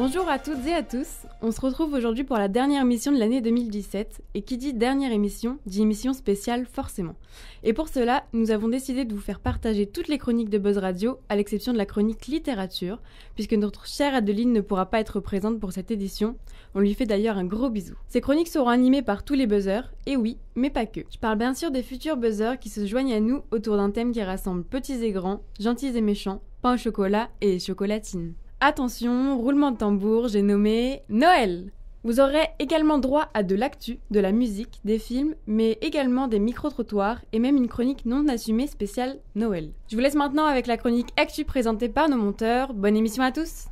Bonjour à toutes et à tous, on se retrouve aujourd'hui pour la dernière émission de l'année 2017, et qui dit dernière émission, dit émission spéciale forcément. Et pour cela, nous avons décidé de vous faire partager toutes les chroniques de Buzz Radio, à l'exception de la chronique littérature, puisque notre chère Adeline ne pourra pas être présente pour cette édition, on lui fait d'ailleurs un gros bisou. Ces chroniques seront animées par tous les buzzers, et oui, mais pas que. Je parle bien sûr des futurs buzzers qui se joignent à nous autour d'un thème qui rassemble petits et grands, gentils et méchants, pain au chocolat et chocolatine. Attention, roulement de tambour, j'ai nommé Noël. Vous aurez également droit à de l'actu, de la musique, des films, mais également des micro-trottoirs et même une chronique non assumée spéciale Noël. Je vous laisse maintenant avec la chronique actu présentée par nos monteurs. Bonne émission à tous.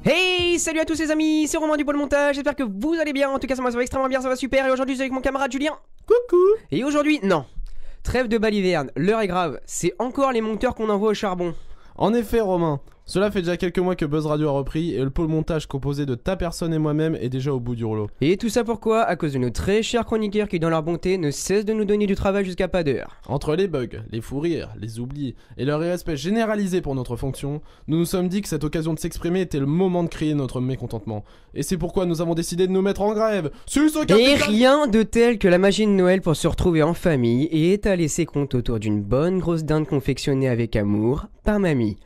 Hey, salut à tous les amis, c'est Romain du Pôle Montage, j'espère que vous allez bien, en tout cas ça va extrêmement bien, ça va super, et aujourd'hui je suis avec mon camarade Julien. Coucou. Et aujourd'hui, non, trêve de baliverne, l'heure est grave, c'est encore les monteurs qu'on envoie au charbon. En effet, Romain, cela fait déjà quelques mois que Buzz Radio a repris et le pôle montage composé de ta personne et moi-même est déjà au bout du rouleau. Et tout ça pourquoi? À cause de nos très chers chroniqueurs qui dans leur bonté ne cessent de nous donner du travail jusqu'à pas d'heure. Entre les bugs, les fous rires, les oublis et leur irrespect généralisé pour notre fonction, nous nous sommes dit que cette occasion de s'exprimer était le moment de crier notre mécontentement. Et c'est pourquoi nous avons décidé de nous mettre en grève. Et rien de tel que la magie de Noël pour se retrouver en famille et étaler ses comptes autour d'une bonne grosse dinde confectionnée avec amour par mamie.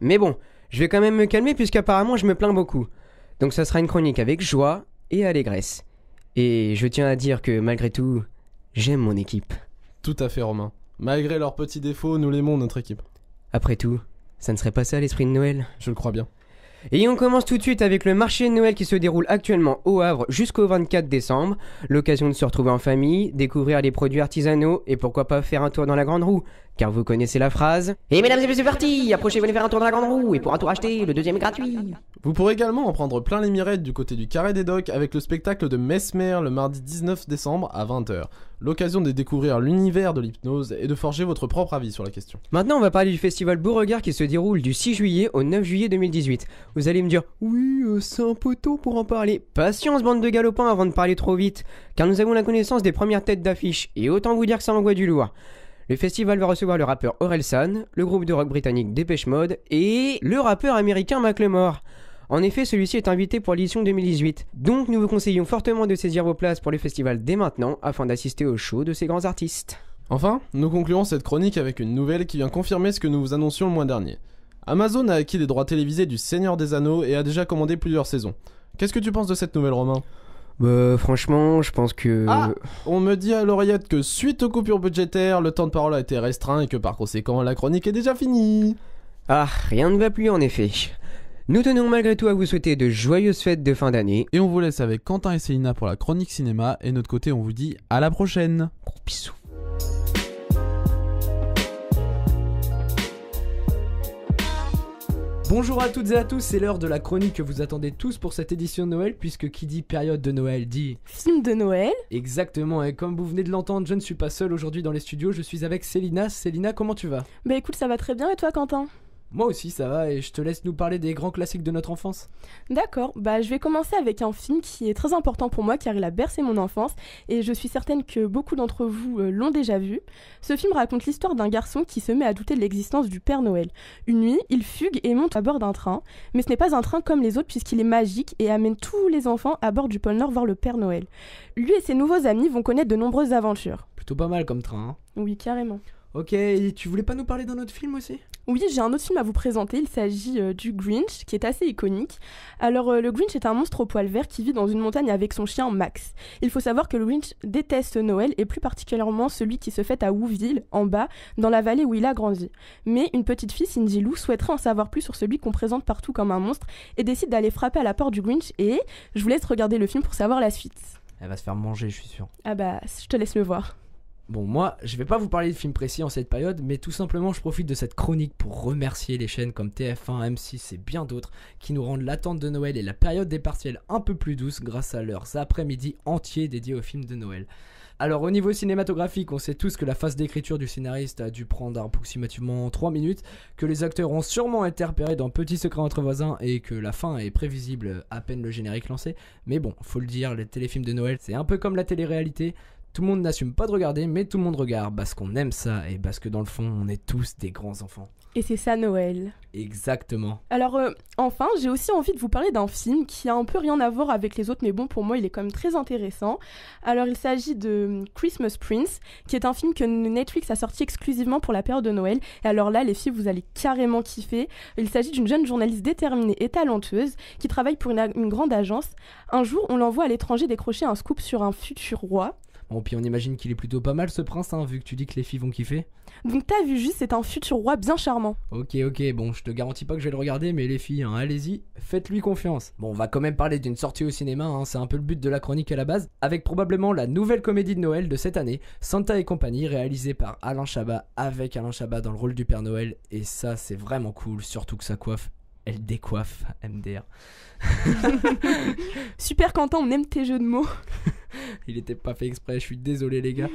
Mais bon, je vais quand même me calmer puisqu'apparemment je me plains beaucoup. Donc ça sera une chronique avec joie et allégresse. Et je tiens à dire que malgré tout, j'aime mon équipe. Tout à fait, Romain. Malgré leurs petits défauts, nous l'aimons notre équipe. Après tout, ça ne serait pas ça l'esprit de Noël? Je le crois bien. Et on commence tout de suite avec le marché de Noël qui se déroule actuellement au Havre jusqu'au 24 décembre. L'occasion de se retrouver en famille, découvrir les produits artisanaux et pourquoi pas faire un tour dans la grande roue. Car vous connaissez la phrase « Et mesdames et messieurs, c'est parti, approchez, venez faire un tour dans la grande roue et pour un tour acheté, le deuxième est gratuit !» Vous pourrez également en prendre plein les mirettes du côté du Carré des Docks avec le spectacle de Mesmer le mardi 19 décembre à 20h. L'occasion de découvrir l'univers de l'hypnose et de forger votre propre avis sur la question. Maintenant on va parler du festival Beauregard qui se déroule du 6 juillet au 9 juillet 2018. Vous allez me dire « Oui, c'est un peu tôt pour en parler ». Patience bande de galopins avant de parler trop vite, car nous avons la connaissance des premières têtes d'affiche et autant vous dire que ça envoie du lourd. Le festival va recevoir le rappeur Orelsan, le groupe de rock britannique Depeche Mode et le rappeur américain Macklemore. En effet, celui-ci est invité pour l'édition 2018. Donc nous vous conseillons fortement de saisir vos places pour le festival dès maintenant afin d'assister au show de ces grands artistes. Enfin, nous concluons cette chronique avec une nouvelle qui vient confirmer ce que nous vous annoncions le mois dernier. Amazon a acquis les droits télévisés du Seigneur des Anneaux et a déjà commandé plusieurs saisons. Qu'est-ce que tu penses de cette nouvelle, Romain ? Franchement, je pense que... Ah, on me dit à l'oreillette que suite aux coupures budgétaires, le temps de parole a été restreint et que par conséquent, la chronique est déjà finie. Ah, rien ne va plus en effet. Nous tenons malgré tout à vous souhaiter de joyeuses fêtes de fin d'année. Et on vous laisse avec Quentin et Célina pour la chronique cinéma. Et de notre côté, on vous dit à la prochaine. Gros bisous. Bonjour à toutes et à tous, c'est l'heure de la chronique que vous attendez tous pour cette édition de Noël, puisque qui dit période de Noël dit... Film de Noël. Exactement, et comme vous venez de l'entendre, je ne suis pas seul aujourd'hui dans les studios, je suis avec Célina. Célina, comment tu vas? Bah écoute, ça va très bien, et toi Quentin? Moi aussi ça va, et je te laisse nous parler des grands classiques de notre enfance. D'accord, bah je vais commencer avec un film qui est très important pour moi car il a bercé mon enfance et je suis certaine que beaucoup d'entre vous l'ont déjà vu. Ce film raconte l'histoire d'un garçon qui se met à douter de l'existence du Père Noël. Une nuit, il fugue et monte à bord d'un train, mais ce n'est pas un train comme les autres puisqu'il est magique et amène tous les enfants à bord du pôle Nord voir le Père Noël. Lui et ses nouveaux amis vont connaître de nombreuses aventures. Plutôt pas mal comme train, hein. Oui, carrément. Ok, et tu voulais pas nous parler d'un autre film aussi? Oui, j'ai un autre film à vous présenter, il s'agit du Grinch, qui est assez iconique. Alors, le Grinch est un monstre au poil vert qui vit dans une montagne avec son chien Max. Il faut savoir que le Grinch déteste Noël, et plus particulièrement celui qui se fête à Whoville, en bas, dans la vallée où il a grandi. Mais une petite fille, Cindy Lou, souhaiterait en savoir plus sur celui qu'on présente partout comme un monstre, et décide d'aller frapper à la porte du Grinch, et je vous laisse regarder le film pour savoir la suite. Elle va se faire manger, je suis sûr. Ah bah, je te laisse le voir. Bon, moi, je vais pas vous parler de films précis en cette période, mais tout simplement, je profite de cette chronique pour remercier les chaînes comme TF1, M6 et bien d'autres qui nous rendent l'attente de Noël et la période des partiels un peu plus douce grâce à leurs après-midi entiers dédiés aux films de Noël. Alors au niveau cinématographique, on sait tous que la phase d'écriture du scénariste a dû prendre approximativement 3 minutes, que les acteurs ont sûrement été repérés dans Petit secret entre voisins et que la fin est prévisible à peine le générique lancé. Mais bon, faut le dire, les téléfilms de Noël, c'est un peu comme la télé-réalité. Tout le monde n'assume pas de regarder, mais tout le monde regarde parce qu'on aime ça et parce que dans le fond, on est tous des grands enfants. Et c'est ça Noël. Exactement. Alors enfin, j'ai aussi envie de vous parler d'un film qui a un peu rien à voir avec les autres, mais bon, pour moi, il est quand même très intéressant. Alors, il s'agit de Christmas Prince, qui est un film que Netflix a sorti exclusivement pour la période de Noël. Et alors là, les filles, vous allez carrément kiffer. Il s'agit d'une jeune journaliste déterminée et talentueuse qui travaille pour une grande agence. Un jour, on l'envoie à l'étranger décrocher un scoop sur un futur roi. Bon, puis on imagine qu'il est plutôt pas mal ce prince, vu que tu dis que les filles vont kiffer. Donc t'as vu juste, c'est un futur roi bien charmant. Ok, bon, je te garantis pas que je vais le regarder, mais les filles, allez-y, faites-lui confiance. Bon, on va quand même parler d'une sortie au cinéma, c'est un peu le but de la chronique à la base, avec probablement la nouvelle comédie de Noël de cette année, Santa et compagnie, réalisée par Alain Chabat, avec Alain Chabat dans le rôle du Père Noël, et ça c'est vraiment cool, surtout que sa coiffe, elle décoiffe, MDR. Super Quentin, on aime tes jeux de mots. Il était pas fait exprès, je suis désolé les gars.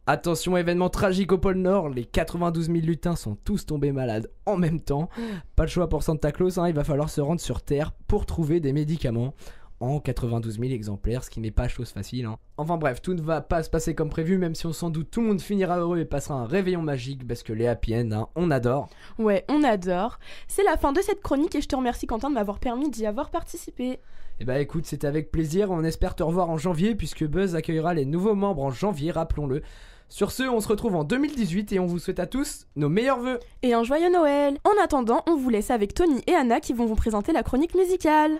Attention, événement tragique au pôle Nord, les 92 000 lutins sont tous tombés malades en même temps. Pas de choix pour Santa Claus, il va falloir se rendre sur Terre pour trouver des médicaments en 92 000 exemplaires, ce qui n'est pas chose facile. Enfin bref, tout ne va pas se passer comme prévu, même si on s'en doute tout le monde finira heureux et passera un réveillon magique, parce que les happy end, on adore. Ouais, on adore. C'est la fin de cette chronique et je te remercie Quentin de m'avoir permis d'y avoir participé. Eh bah écoute, c'était avec plaisir, on espère te revoir en janvier, puisque Buzz accueillera les nouveaux membres en janvier, rappelons-le. Sur ce, on se retrouve en 2018 et on vous souhaite à tous nos meilleurs vœux. Et un joyeux Noël. En attendant, on vous laisse avec Tony et Anna qui vont vous présenter la chronique musicale.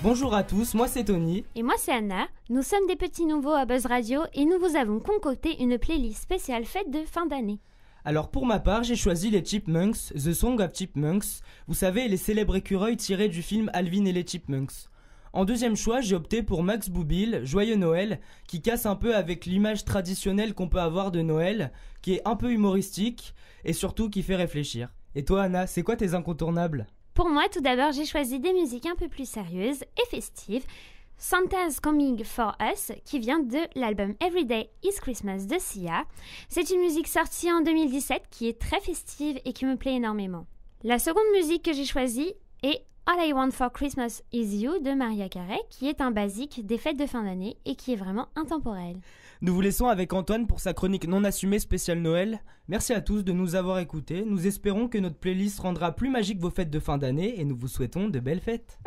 Bonjour à tous, moi c'est Tony. Et moi c'est Anna. Nous sommes des petits nouveaux à Buzz Radio et nous vous avons concocté une playlist spéciale fête de fin d'année. Alors pour ma part, j'ai choisi les Chipmunks, The Song of Chipmunks. Vous savez, les célèbres écureuils tirés du film Alvin et les Chipmunks. En deuxième choix, j'ai opté pour Max Boublil, Joyeux Noël, qui casse un peu avec l'image traditionnelle qu'on peut avoir de Noël, qui est un peu humoristique et surtout qui fait réfléchir. Et toi Anna, c'est quoi tes incontournables ? Pour moi, tout d'abord, j'ai choisi des musiques un peu plus sérieuses et festives. Santa's Coming for Us, qui vient de l'album Everyday is Christmas de Sia. C'est une musique sortie en 2017 qui est très festive et qui me plaît énormément. La seconde musique que j'ai choisie est All I Want for Christmas is You de Mariah Carey, qui est un basique des fêtes de fin d'année et qui est vraiment intemporel. Nous vous laissons avec Antoine pour sa chronique non assumée spéciale Noël. Merci à tous de nous avoir écoutés. Nous espérons que notre playlist rendra plus magique vos fêtes de fin d'année et nous vous souhaitons de belles fêtes.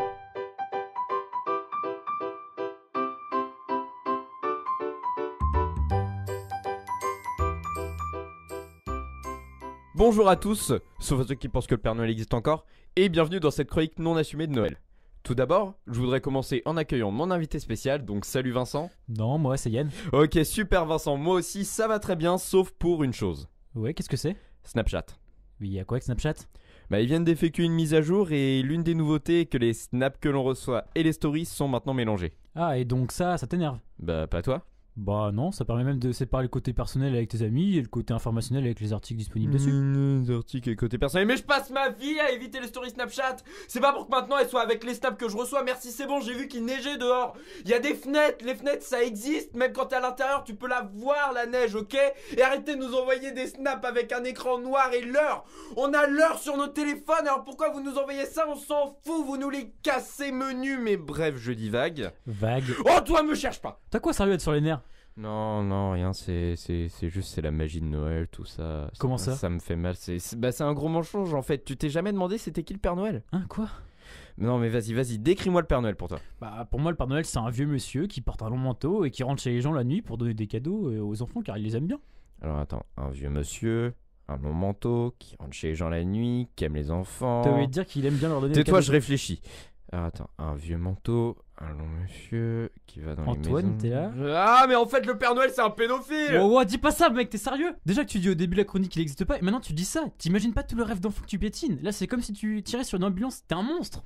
Bonjour à tous, sauf à ceux qui pensent que le Père Noël existe encore, et bienvenue dans cette chronique non assumée de Noël. Tout d'abord, je voudrais commencer en accueillant mon invité spécial, donc salut Vincent. Non, moi c'est Yann. Ok, super Vincent, moi aussi ça va très bien, sauf pour une chose. Ouais, qu'est-ce que c'est ? Snapchat. Oui, il y a quoi avec Snapchat ? Ils viennent d'effectuer une mise à jour et l'une des nouveautés est que les snaps que l'on reçoit et les stories sont maintenant mélangés. Ah, et donc ça t'énerve ? Bah pas toi ? Bah non, ça permet même de séparer le côté personnel avec tes amis et le côté informationnel avec les articles disponibles dessus. Les articles et côté personnel. Mais je passe ma vie à éviter les stories Snapchat. C'est pas pour que maintenant elles soient avec les snaps que je reçois. Merci, c'est bon, j'ai vu qu'il neigeait dehors. Il y a des fenêtres, les fenêtres ça existe. Même quand t'es à l'intérieur, tu peux la voir la neige, ok ? Et arrêtez de nous envoyer des snaps avec un écran noir et l'heure. On a l'heure sur nos téléphones, alors pourquoi vous nous envoyez ça ? On s'en fout, vous nous les cassez menus. Mais bref, je dis vague. Vague. Oh, toi me cherche pas. T'as quoi sérieux à être sur les nerfs ? Non, rien, c'est juste c'est la magie de Noël, tout ça. Comment ça ? Ça me fait mal, c'est un gros mensonge en fait. Tu t'es jamais demandé c'était qui le Père Noël ? Hein, quoi ? Non mais vas-y, décris-moi le Père Noël pour toi. Bah pour moi le Père Noël c'est un vieux monsieur qui porte un long manteau et qui rentre chez les gens la nuit pour donner des cadeaux aux enfants car il les aime bien. Alors attends, un vieux monsieur, un long manteau, qui rentre chez les gens la nuit, qui aime les enfants... T'as oublié de dire qu'il aime bien leur donner des cadeaux. Tais-toi, je réfléchis. Alors attends, un vieux manteau, un long monsieur qui va dans Antoine, les maisons... t'es là ? Ah mais en fait le Père Noël c'est un pédophile. Oh, dis pas ça mec, t'es sérieux ? Déjà que tu dis au début de la chronique qu'il n'existe pas et maintenant tu dis ça. T'imagines pas tout le rêve d'enfant que tu piétines. Là c'est comme si tu tirais sur une ambulance, t'es un monstre.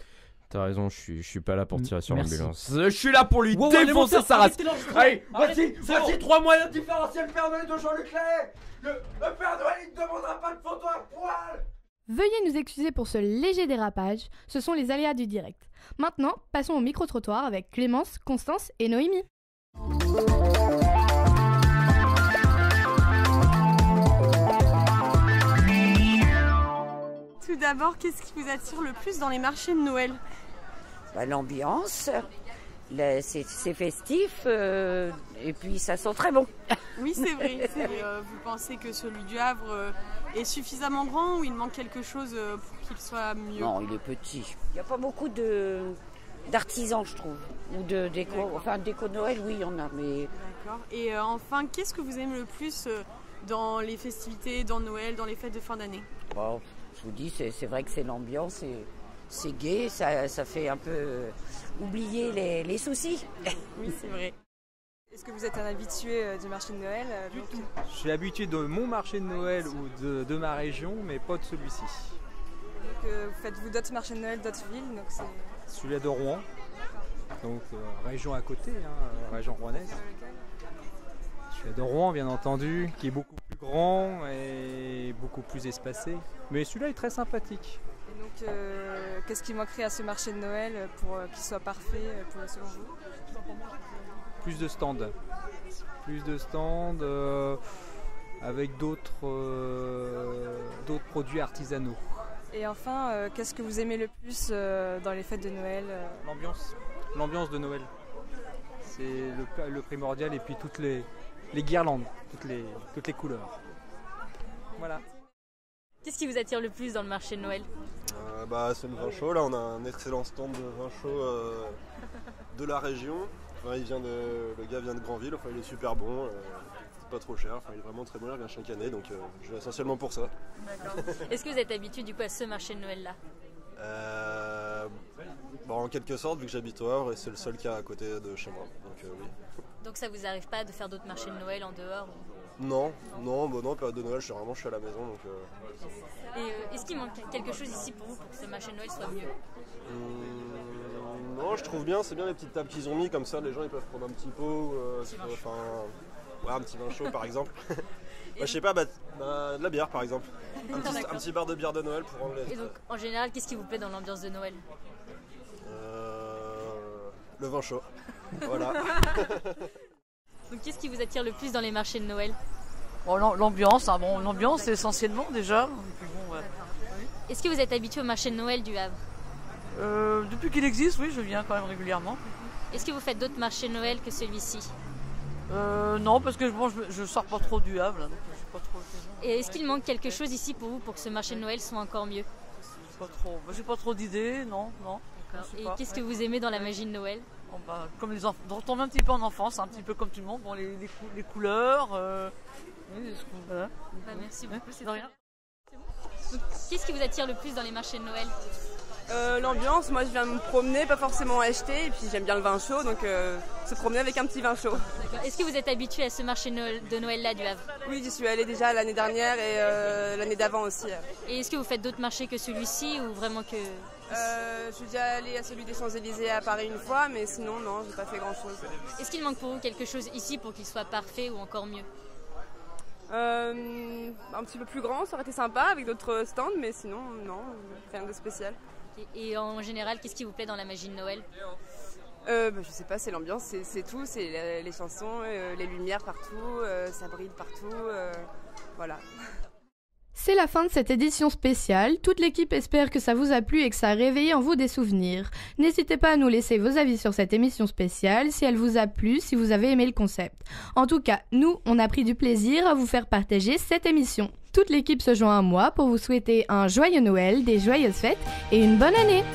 T'as raison, je suis pas là pour tirer sur Merci. l'ambulance. Je suis là pour lui défoncer sa race. Allez, voici 3 moyens différentiels Père Noël de Jean-Luc Lahaye. Le Père Noël il ne demandera pas de photo à poil. Veuillez nous excuser pour ce léger dérapage, ce sont les aléas du direct. Maintenant, passons au micro-trottoir avec Clémence, Constance et Noémie. Tout d'abord, qu'est-ce qui vous attire le plus dans les marchés de Noël? L'ambiance, c'est festif et puis ça sent très bon. Oui, c'est vrai. Vous pensez que celui du Havre est suffisamment grand ou il manque quelque chose pour qu'il soit mieux? Non, il est petit. Il n'y a pas beaucoup d'artisans, je trouve, ou de déco. D'accord. Enfin, déco de Noël, oui, il y en a, mais... D'accord. Et enfin, qu'est-ce que vous aimez le plus dans les festivités, dans Noël, dans les fêtes de fin d'année? Bon, je vous dis, c'est vrai que c'est l'ambiance, c'est gai, ça fait un peu oublier les soucis. Oui, c'est vrai. Est-ce que vous êtes un habitué du marché de Noël? Du tout. Je suis habitué de mon marché de Noël ou de ma région, mais pas de celui-ci. Donc faites-vous d'autres marchés de Noël, d'autres villes? Donc Celui de Rouen, donc région à côté, région rouennaise. Celui de Rouen, bien entendu, qui est beaucoup plus grand et beaucoup plus espacé. Mais celui-là est très sympathique. Et donc, qu'est-ce qui manquerait à ce marché de Noël pour qu'il soit parfait selon vous? Plus de stands. Plus de stands avec d'autres produits artisanaux. Et enfin, qu'est-ce que vous aimez le plus dans les fêtes de Noël? L'ambiance de Noël. C'est le primordial et puis toutes les guirlandes, toutes les couleurs. Voilà. Qu'est-ce qui vous attire le plus dans le marché de Noël? C'est le vin chaud. Là, on a un excellent stand de vin chaud de la région. Enfin, le gars vient de Granville. Enfin, il est super bon. C'est pas trop cher. Enfin, il est vraiment très bon. Il vient chaque année, donc je vais essentiellement pour ça. D'accord. Est-ce que vous êtes habitué du coup à ce marché de Noël-là? En quelque sorte, vu que j'habite au Havre et c'est le seul qu'il y a à côté de chez moi. Donc oui. Donc ça vous arrive pas de faire d'autres marchés de Noël en dehors? Non, période de Noël, je suis à la maison. Donc, Et est-ce qu'il manque quelque chose ici pour vous pour que ce marché de Noël soit mieux? Non, je trouve bien, c'est bien les petites tables qu'ils ont mis, comme ça les gens ils peuvent prendre un petit pot, un petit vin chaud par exemple. Je sais pas, de la bière par exemple. Un petit bar de bière de Noël pour enlever. Et donc en général, qu'est-ce qui vous plaît dans l'ambiance de Noël? Le vin chaud. Voilà. Donc qu'est-ce qui vous attire le plus dans les marchés de Noël? L'ambiance, l'ambiance essentiellement déjà. Est-ce que vous êtes habitué au marché de Noël du Havre? Depuis qu'il existe, oui, je viens quand même régulièrement. Est-ce que vous faites d'autres marchés de Noël que celui-ci? Non, parce que je sors pas trop du Havre, là, donc je suis pas trop. Et est-ce qu'il manque quelque chose ici pour vous pour que ce marché de Noël soit encore mieux? Pas trop. J'ai pas trop d'idées, non. Et qu'est-ce que vous aimez dans la magie de Noël? Comme les enfants, on retombe un petit peu en enfance, un petit peu comme tout le monde. Les couleurs. Voilà. Merci beaucoup, c'est de rien. Qu'est-ce qui vous attire le plus dans les marchés de Noël? L'ambiance, moi je viens me promener, pas forcément acheter, et puis j'aime bien le vin chaud, donc se promener avec un petit vin chaud. Est-ce que vous êtes habitué à ce marché de Noël là du Havre? Oui, j'y suis allée déjà l'année dernière et l'année d'avant aussi. Et est-ce que vous faites d'autres marchés que celui-ci ou vraiment que... Je suis déjà allée à celui des Champs-Élysées à Paris une fois, mais sinon non, j'ai pas fait grand chose. Est-ce qu'il manque pour vous quelque chose ici pour qu'il soit parfait ou encore mieux? Un petit peu plus grand, ça aurait été sympa avec d'autres stands, mais sinon non, rien de spécial. Et en général, qu'est-ce qui vous plaît dans la magie de Noël? Je sais pas, c'est l'ambiance, c'est tout, c'est les chansons, les lumières partout, ça brille partout, voilà. C'est la fin de cette édition spéciale. Toute l'équipe espère que ça vous a plu et que ça a réveillé en vous des souvenirs. N'hésitez pas à nous laisser vos avis sur cette émission spéciale, si elle vous a plu, si vous avez aimé le concept. En tout cas, nous, on a pris du plaisir à vous faire partager cette émission. Toute l'équipe se joint à moi pour vous souhaiter un joyeux Noël, des joyeuses fêtes et une bonne année.